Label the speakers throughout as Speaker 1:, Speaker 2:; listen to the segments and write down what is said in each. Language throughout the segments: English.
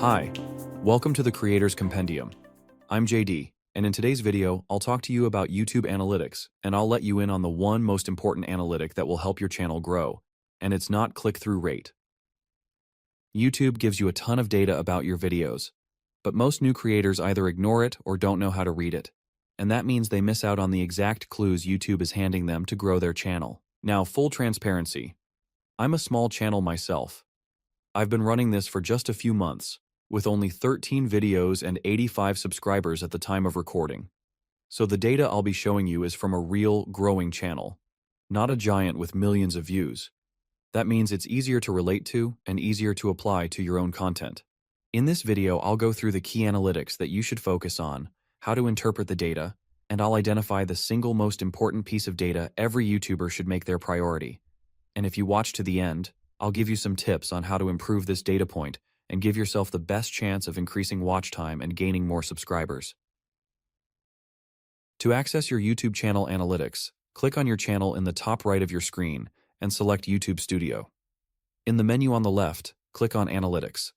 Speaker 1: Hi, welcome to the Creators Compendium. I'm JD, and in today's video, I'll talk to you about YouTube Analytics, and I'll let you in on the one most important analytic that will help your channel grow, and it's not click-through rate. YouTube gives you a ton of data about your videos, but most new creators either ignore it or don't know how to read it, and that means they miss out on the exact clues YouTube is handing them to grow their channel. Now, full transparency. I'm a small channel myself. I've been running this for just a few months, with only 13 videos and 85 subscribers at the time of recording. So the data I'll be showing you is from a real, growing channel, not a giant with millions of views. That means it's easier to relate to and easier to apply to your own content. In this video, I'll go through the key analytics that you should focus on, how to interpret the data, and I'll identify the single most important piece of data every YouTuber should make their priority. And if you watch to the end, I'll give you some tips on how to improve this data point and give yourself the best chance of increasing watch time and gaining more subscribers. To access your YouTube channel analytics, click on your channel in the top right of your screen and select YouTube Studio. In the menu on the left, click on Analytics.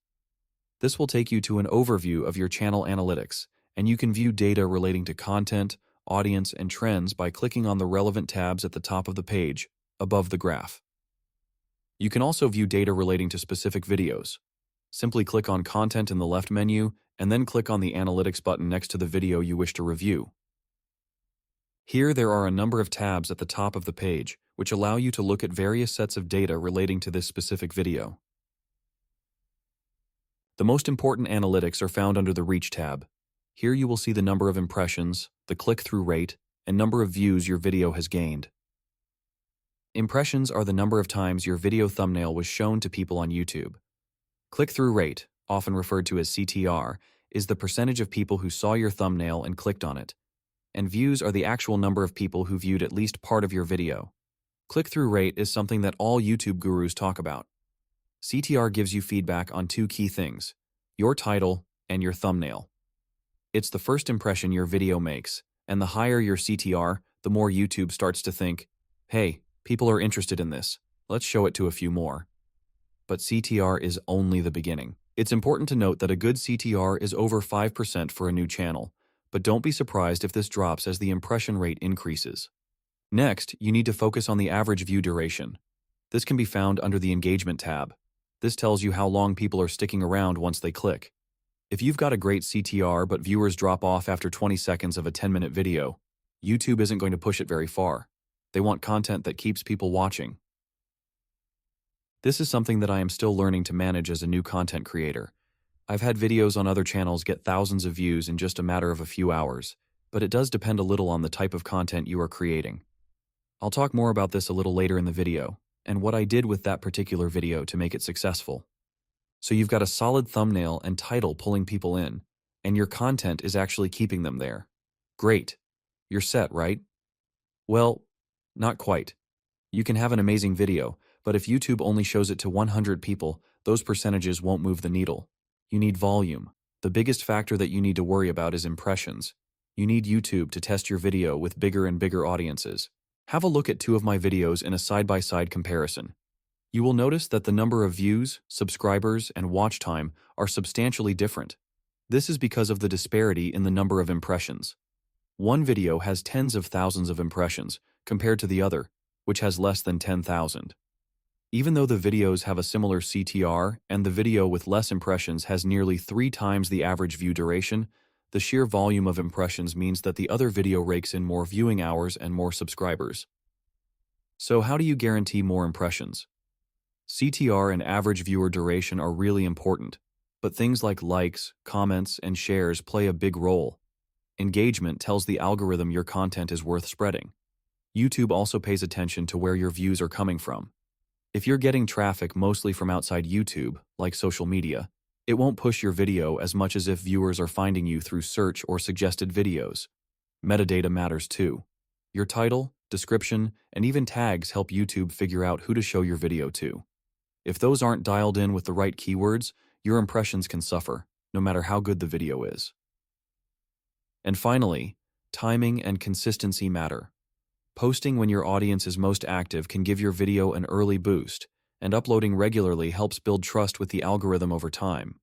Speaker 1: This will take you to an overview of your channel analytics, and you can view data relating to content, audience, and trends by clicking on the relevant tabs at the top of the page, above the graph. You can also view data relating to specific videos. Simply click on Content in the left menu, and then click on the Analytics button next to the video you wish to review. Here there are a number of tabs at the top of the page, which allow you to look at various sets of data relating to this specific video. The most important analytics are found under the Reach tab. Here you will see the number of impressions, the click-through rate, and number of views your video has gained. Impressions are the number of times your video thumbnail was shown to people on YouTube. Click-through rate, often referred to as CTR, is the percentage of people who saw your thumbnail and clicked on it. And views are the actual number of people who viewed at least part of your video. Click-through rate is something that all YouTube gurus talk about. CTR gives you feedback on two key things: your title and your thumbnail. It's the first impression your video makes, and the higher your CTR, the more YouTube starts to think, hey, people are interested in this, let's show it to a few more. But CTR is only the beginning. It's important to note that a good CTR is over 5% for a new channel, but don't be surprised if this drops as the impression rate increases. Next, you need to focus on the average view duration. This can be found under the Engagement tab. This tells you how long people are sticking around once they click. If you've got a great CTR but viewers drop off after 20 seconds of a 10-minute video, YouTube isn't going to push it very far. They want content that keeps people watching. This is something that I am still learning to manage as a new content creator. I've had videos on other channels get thousands of views in just a matter of a few hours, but it does depend a little on the type of content you are creating. I'll talk more about this a little later in the video, and what I did with that particular video to make it successful. So you've got a solid thumbnail and title pulling people in, and your content is actually keeping them there. Great. You're set, right? Well, not quite. You can have an amazing video, but if YouTube only shows it to 100 people, those percentages won't move the needle. You need volume. The biggest factor that you need to worry about is impressions. You need YouTube to test your video with bigger and bigger audiences. Have a look at two of my videos in a side-by-side comparison. You will notice that the number of views, subscribers, and watch time are substantially different. This is because of the disparity in the number of impressions. One video has tens of thousands of impressions, compared to the other, which has less than 10,000. Even though the videos have a similar CTR and the video with less impressions has nearly 3 times the average view duration, the sheer volume of impressions means that the other video rakes in more viewing hours and more subscribers. So how do you guarantee more impressions? CTR and average viewer duration are really important, but things like likes, comments, and shares play a big role. Engagement tells the algorithm your content is worth spreading. YouTube also pays attention to where your views are coming from. If you're getting traffic mostly from outside YouTube, like social media, it won't push your video as much as if viewers are finding you through search or suggested videos. Metadata matters too. Your title, description, and even tags help YouTube figure out who to show your video to. If those aren't dialed in with the right keywords, your impressions can suffer, no matter how good the video is. And finally, timing and consistency matter. Posting when your audience is most active can give your video an early boost, and uploading regularly helps build trust with the algorithm over time.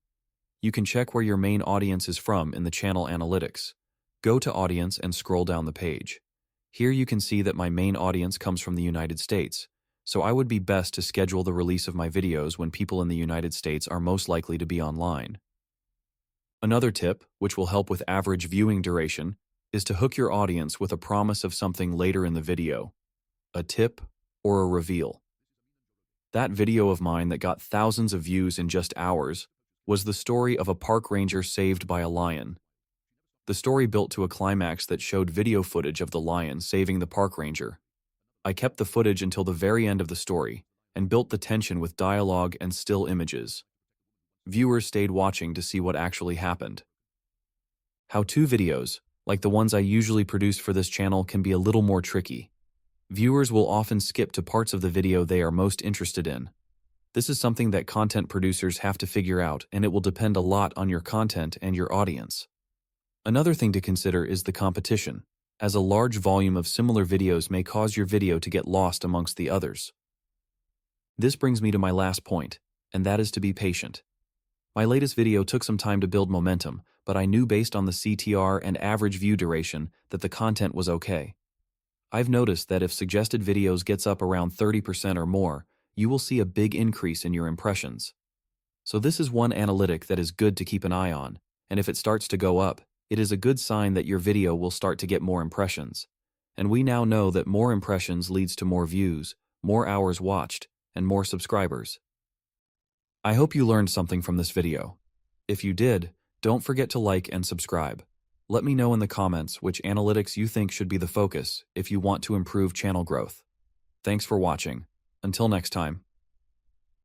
Speaker 1: You can check where your main audience is from in the channel analytics. Go to Audience and scroll down the page. Here you can see that my main audience comes from the United States, so I would be best to schedule the release of my videos when people in the United States are most likely to be online. Another tip, which will help with average viewing duration, is to hook your audience with a promise of something later in the video, a tip or a reveal. That video of mine that got thousands of views in just hours was the story of a park ranger saved by a lion. The story built to a climax that showed video footage of the lion saving the park ranger. I kept the footage until the very end of the story and built the tension with dialogue and still images. Viewers stayed watching to see what actually happened. How-to videos, like the ones I usually produce for this channel, can be a little more tricky. Viewers will often skip to parts of the video they are most interested in. This is something that content producers have to figure out, and it will depend a lot on your content and your audience. Another thing to consider is the competition, as a large volume of similar videos may cause your video to get lost amongst the others. This brings me to my last point, and that is to be patient. My latest video took some time to build momentum, but I knew based on the CTR and average view duration that the content was okay. I've noticed that if suggested videos gets up around 30% or more, you will see a big increase in your impressions. So this is one analytic that is good to keep an eye on, and if it starts to go up, it is a good sign that your video will start to get more impressions. And we now know that more impressions leads to more views, more hours watched, and more subscribers. I hope you learned something from this video. If you did, don't forget to like and subscribe. Let me know in the comments which analytics you think should be the focus if you want to improve channel growth. Thanks for watching. Until next time.